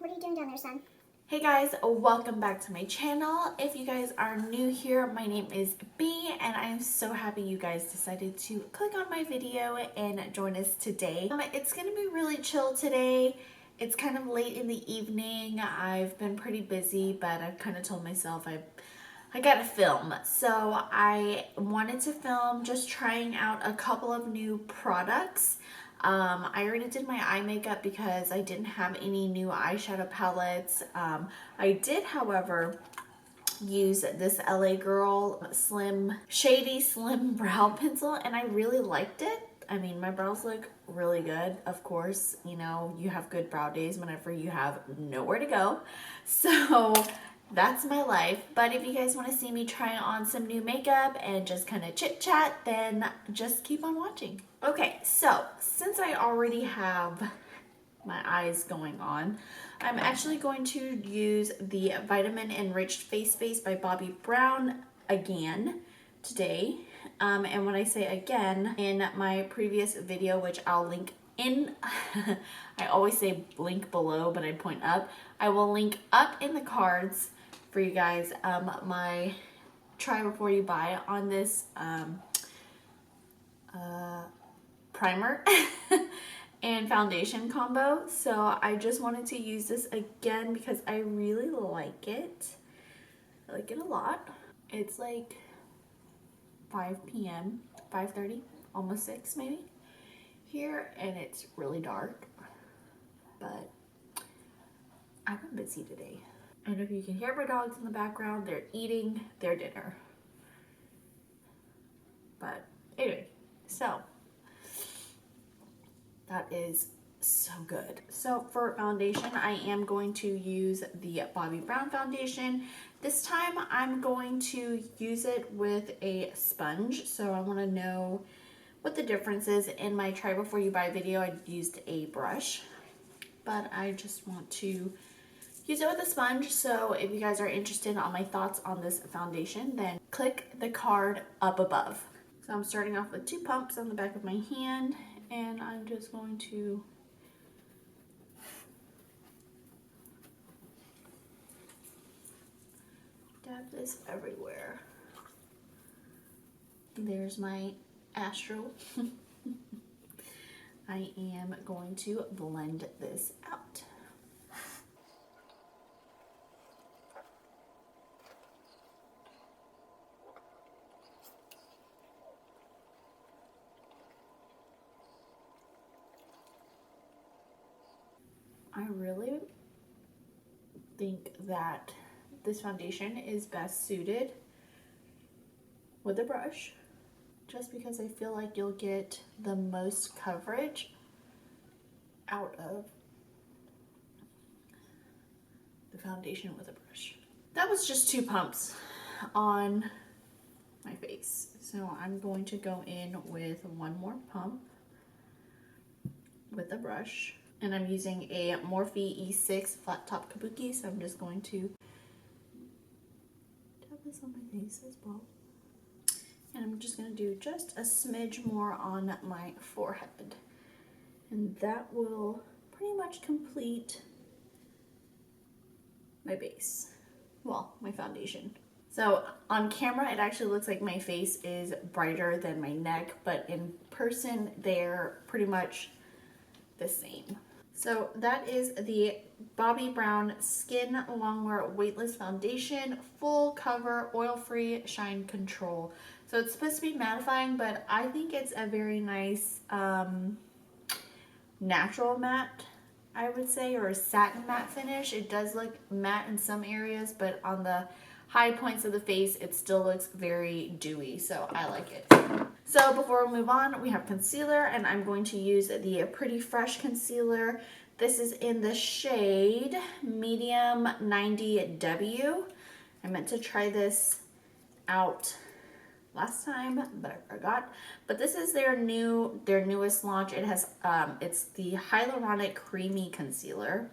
What are you doing down there, son? Hey guys, welcome back to my channel. If you guys are new here, my name is Bee and I am so happy you guys decided to click on my video and join us today. It's gonna be really chill today. It's kind of late in the evening. I've been pretty busy, but I've kind of told myself I gotta film. So I wanted to film just trying out a couple of new products. I already did my eye makeup because I didn't have any new eyeshadow palettes. I did, however, use this LA Girl Shady Slim Brow Pencil, and I really liked it. I mean, my brows look really good. Of course, you know, you have good brow days whenever you have nowhere to go. So that's my life. But if you guys want to see me try on some new makeup and just kind of chit chat, then just keep on watching. Okay, so since I already have my eyes going on, I'm actually going to use the Vitamin Enriched Face Base by Bobbi Brown again today. And when I say again, in my previous video, which I'll link in, I always say link below, but I point up. I will link up in the cards for you guys my try before you buy on this primer and foundation combo. So I just wanted to use this again because I really like it. I like it a lot. It's like 5 p.m., 5:30, almost 6 maybe here, and it's really dark, but I've been busy today. And if you can hear my dogs in the background, they're eating their dinner. But anyway, so that is so good. So for foundation, I am going to use the Bobbi Brown foundation. This time I'm going to use it with a sponge. So I want to know what the difference is. In my try before you buy video, I used a brush, but I just want to use it with a sponge. So if you guys are interested on my thoughts on this foundation, then click the card up above. So I'm starting off with 2 pumps on the back of my hand, and I'm just going to dab this everywhere. There's my Astro. I am going to blend this out. I really think that this foundation is best suited with a brush, just because I feel like you'll get the most coverage out of the foundation with a brush. That was just 2 pumps on my face. So I'm going to go in with 1 more pump with a brush. And I'm using a Morphe E6 flat top kabuki, so I'm just going to dab this on my face as well. And I'm just going to do just a smidge more on my forehead. And that will pretty much complete my base. Well, my foundation. So on camera, it actually looks like my face is brighter than my neck, but in person, they're pretty much the same. So that is the Bobbi Brown Skin Longwear Weightless Foundation, full cover, oil-free shine control. So it's supposed to be mattifying, but I think it's a very nice natural matte, I would say, or a satin matte finish. It does look matte in some areas, but on the high points of the face, it still looks very dewy, so I like it. So before we move on, we have concealer, and I'm going to use the Pretty Fresh concealer. This is in the shade Medium 90W. I meant to try this out last time, but I forgot. But this is their newest launch. It has it's the Hyaluronic Creamy Concealer.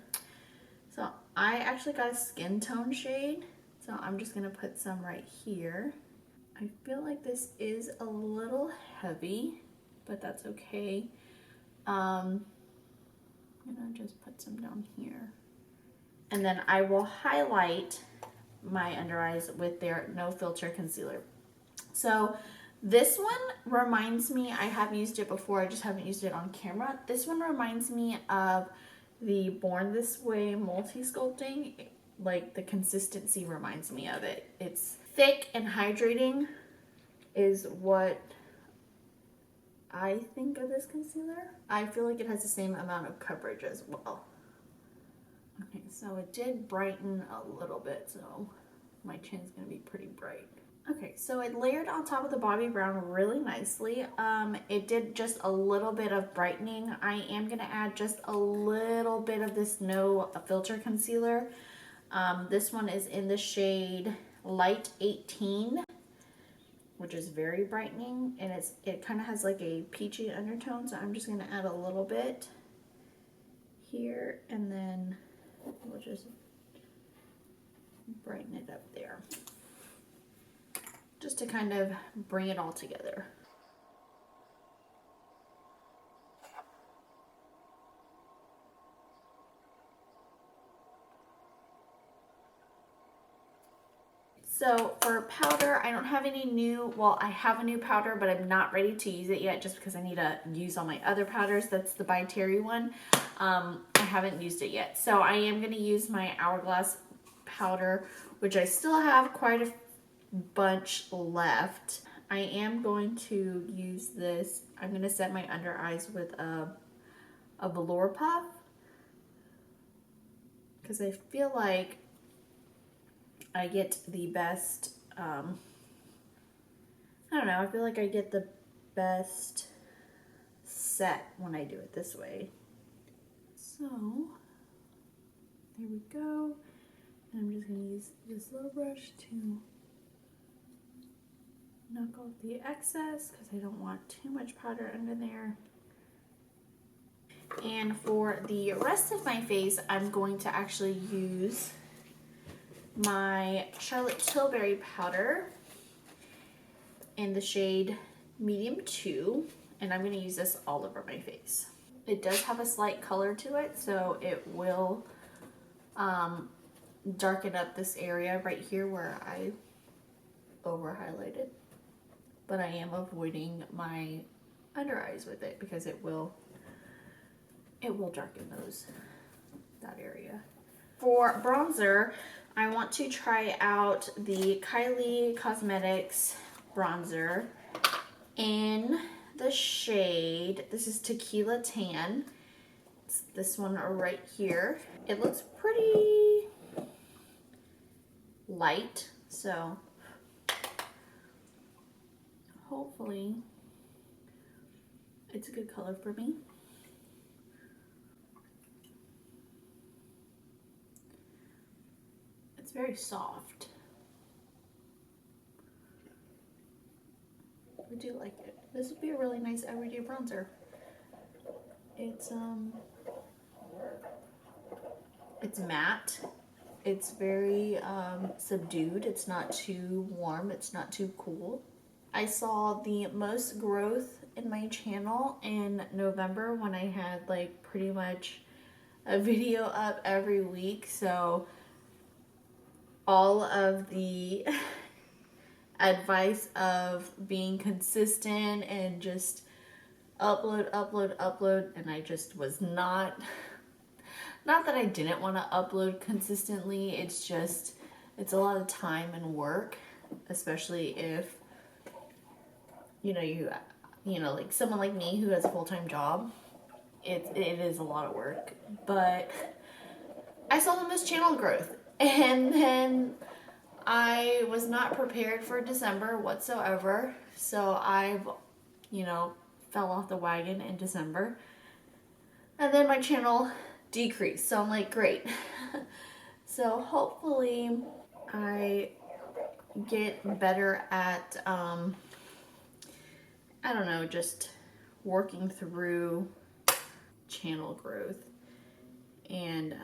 So I actually got a skin tone shade, so I'm just gonna put some right here. I feel like this is a little heavy, but that's okay. I'm gonna just put some down here. And then I will highlight my under eyes with their No Filter Concealer. So this one reminds me, I have used it before, I just haven't used it on camera. This one reminds me of the Born This Way Multi-Sculpting. Like the consistency reminds me of it. It's thick and hydrating is what I think of this concealer. I feel like it has the same amount of coverage as well. Okay, so it did brighten a little bit, so my chin's gonna be pretty bright. Okay, so it layered on top of the Bobbi brown really nicely. It did just a little bit of brightening. I am gonna add just a little bit of this No Filter concealer. This one is in the shade Light 18, which is very brightening, and it kind of has like a peachy undertone, so I'm just gonna add a little bit here, and then we'll just brighten it up there, just to kind of bring it all together. So for powder, I don't have any new, well, I have a new powder, but I'm not ready to use it yet just because I need to use all my other powders. That's the By Terry one. I haven't used it yet. So I am going to use my Hourglass powder, which I still have quite a bunch left. I am going to use this. I'm going to set my under eyes with a velour puff because I feel like I get the best, I don't know, I feel like I get the best set when I do it this way. So, there we go. And I'm just going to use this little brush to knock off the excess because I don't want too much powder under there. And for the rest of my face, I'm going to actually use my Charlotte Tilbury powder in the shade Medium 2, and I'm going to use this all over my face. It does have a slight color to it, so it will darken up this area right here where I over highlighted, but I am avoiding my under eyes with it because it will darken that area. For bronzer, I want to try out the Kylie Cosmetics bronzer in the shade, this is Tequila Tan. It's this one right here. It looks pretty light, so hopefully it's a good color for me. It's very soft. I do like it. This would be a really nice everyday bronzer. It's matte. It's very subdued. It's not too warm. It's not too cool. I saw the most growth in my channel in November when I had like pretty much a video up every week. So all of the advice of being consistent and just upload, and I just was not that I didn't want to upload consistently, it's just, it's a lot of time and work, especially if, you know, like someone like me who has a full-time job, it is a lot of work. But I saw the most channel growth, and then I was not prepared for December whatsoever, so I've, you know, fell off the wagon in December, and then my channel decreased, so I'm like, great. So hopefully I get better at, I don't know, just working through channel growth and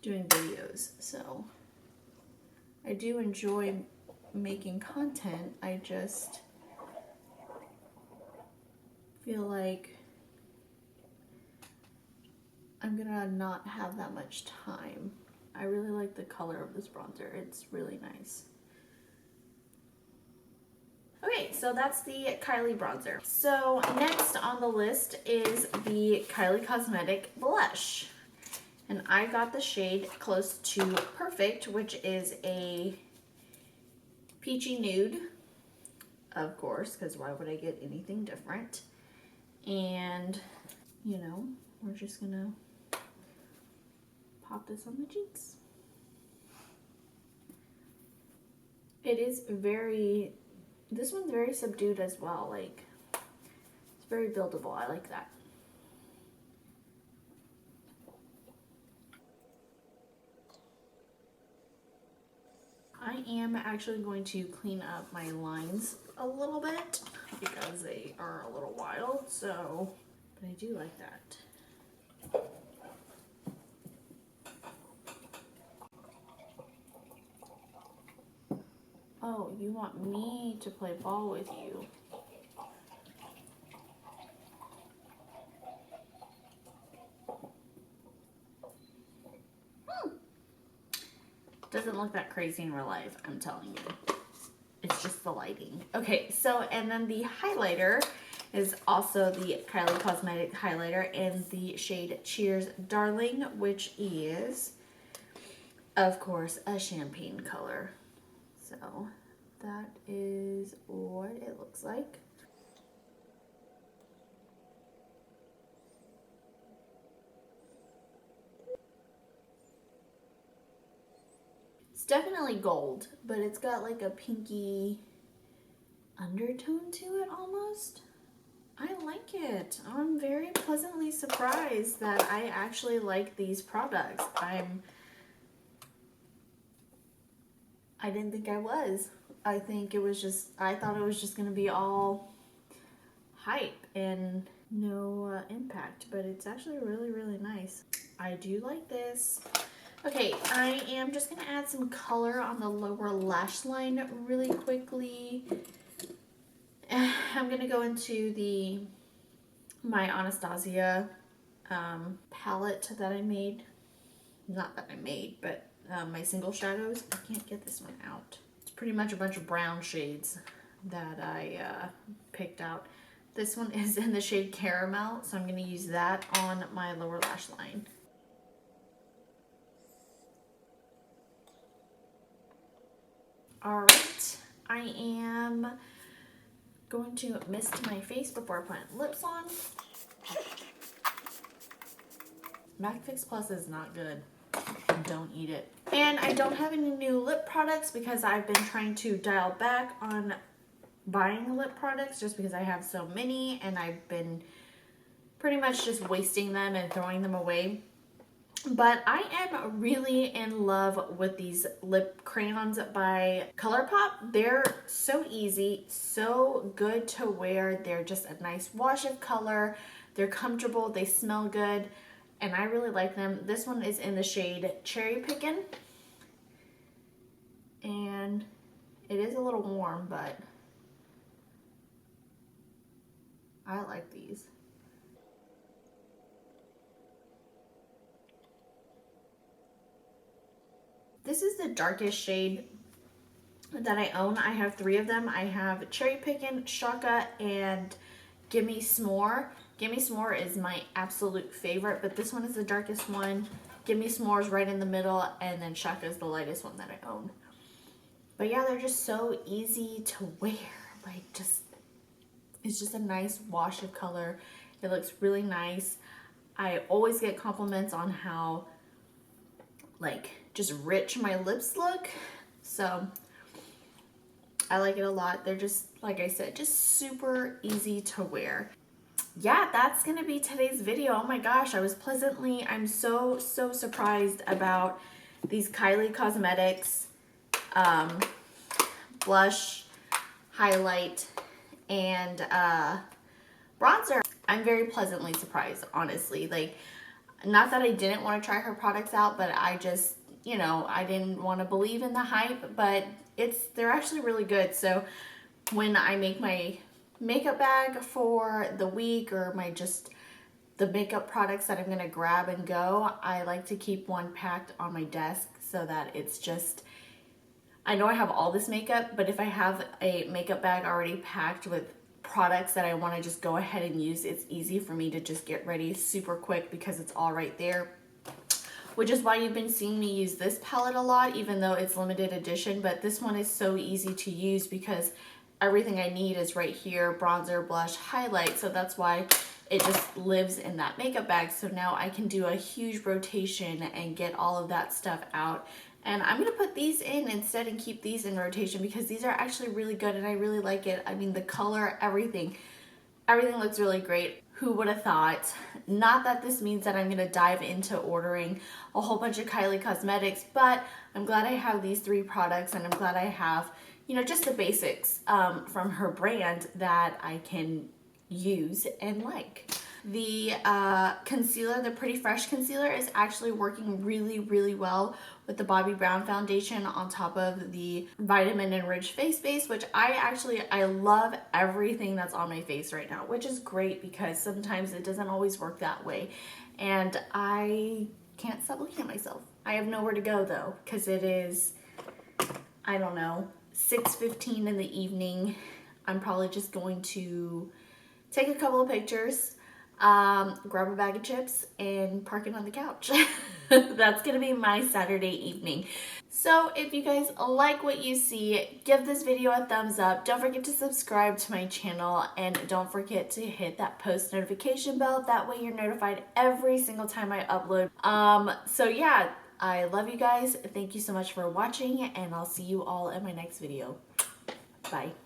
doing videos. So I do enjoy making content. I just feel like I'm gonna not have that much time. I really like the color of this bronzer. It's really nice. Okay, so that's the Kylie bronzer. So next on the list is the Kylie Cosmetic blush. And I got the shade Close to Perfect, which is a peachy nude, of course, because why would I get anything different? And, you know, we're just gonna pop this on the cheeks. It is very, this one's very subdued as well, like, it's very buildable. I like that. I am actually going to clean up my lines a little bit because they are a little wild, so, but I do like that. Oh, you want me to play ball with you? Doesn't look that crazy in real life, I'm telling you. It's just the lighting. Okay, so, and then the highlighter is also the Kylie Cosmetic highlighter in the shade Cheers Darling, which is, of course, a champagne color. So that is what it looks like. It's definitely gold, but it's got like a pinky undertone to it almost. I like it. I'm very pleasantly surprised that I actually like these products. I didn't think I was. I think it was just, I thought it was just gonna be all hype and no impact, but it's actually really, really nice. I do like this. Okay, I am just gonna add some color on the lower lash line really quickly. I'm gonna go into my Anastasia palette that I made. Not that I made, but my single shadows. I can't get this one out. It's pretty much a bunch of brown shades that I picked out. This one is in the shade Caramel, so I'm gonna use that on my lower lash line. All right, I am going to mist my face before I put lips on. MAC Fix Plus is not good. Don't eat it. And I don't have any new lip products because I've been trying to dial back on buying lip products just because I have so many and I've been pretty much just wasting them and throwing them away. But I am really in love with these lip crayons by Colourpop. They're so easy, so good to wear. They're just a nice wash of color. They're comfortable, they smell good, and I really like them. This one is in the shade Cherry Pickin'. And it is a little warm, but I like these. This is the darkest shade that I own. I have 3 of them. I have Cherry Pickin', Shaka, and Gimme S'more. Gimme S'more is my absolute favorite, but this one is the darkest one. Gimme S'more is right in the middle, and then Shaka is the lightest one that I own. But yeah, they're just so easy to wear. Like, it's just a nice wash of color. It looks really nice. I always get compliments on how, like, just rich my lips look. So I like it a lot. They're just, like I said, just super easy to wear. Yeah, that's gonna be today's video. Oh my gosh, I'm so surprised about these Kylie Cosmetics blush, highlight, and bronzer. I'm very pleasantly surprised, honestly. Like, not that I didn't want to try her products out, but I just, you know, I didn't want to believe in the hype, but they're actually really good. So when I make my makeup bag for the week or my just the makeup products that I'm gonna grab and go, I like to keep one packed on my desk so that it's just, I know I have all this makeup, but if I have a makeup bag already packed with products that I want to just go ahead and use, it's easy for me to just get ready super quick because it's all right there. Which is why you've been seeing me use this palette a lot, even though it's limited edition, but this one is so easy to use because everything I need is right here: bronzer, blush, highlight. So that's why it just lives in that makeup bag. So now I can do a huge rotation and get all of that stuff out. And I'm gonna put these in instead and keep these in rotation because these are actually really good and I really like it. I mean, the color, everything looks really great. Who would have thought? Not that this means that I'm gonna dive into ordering a whole bunch of Kylie Cosmetics, but I'm glad I have these 3 products, and I'm glad I have, you know, just the basics from her brand that I can use and like. The concealer, the Pretty Fresh concealer, is actually working really, really well with the Bobbi Brown foundation on top of the Vitamin Enriched face base, which I love everything that's on my face right now, which is great because sometimes it doesn't always work that way. And I can't stop looking at myself. I have nowhere to go though, because it is, I don't know, 6:15 in the evening. I'm probably just going to take a couple of pictures, grab a bag of chips, and park it on the couch. That's gonna be my Saturday evening. So if you guys like what you see, give this video a thumbs up. Don't forget to subscribe to my channel, and don't forget to hit that post notification bell. That way you're notified every single time I upload. So yeah, I love you guys. Thank you so much for watching, and I'll see you all in my next video. Bye.